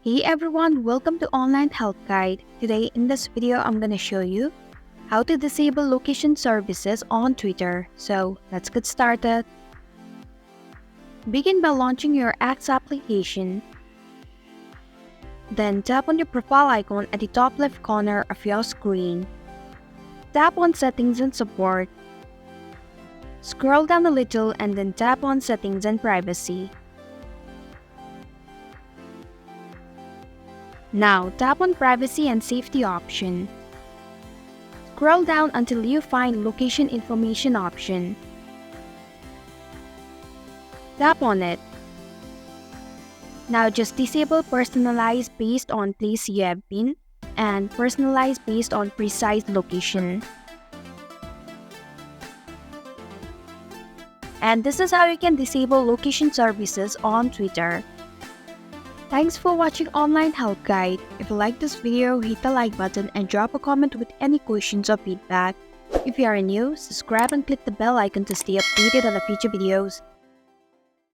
Hey everyone, welcome to Online Health Guide. Today in this video, I'm going to show you how to disable location services on Twitter. So let's get started. Begin by launching your X application. Then tap on your profile icon at the top left corner of your screen. Tap on Settings and Support. Scroll down a little and then tap on Settings and Privacy. Now tap on Privacy and Safety option. Scroll down until you find Location Information option. Tap on it. Now just disable Personalize based on place you have been and Personalize based on precise location. And this is how you can disable location services on Twitter. Thanks for watching Online Health Guide. If you like this video, hit the like button and drop a comment with any questions or feedback. If you are new, subscribe and click the bell icon to stay updated on the future videos.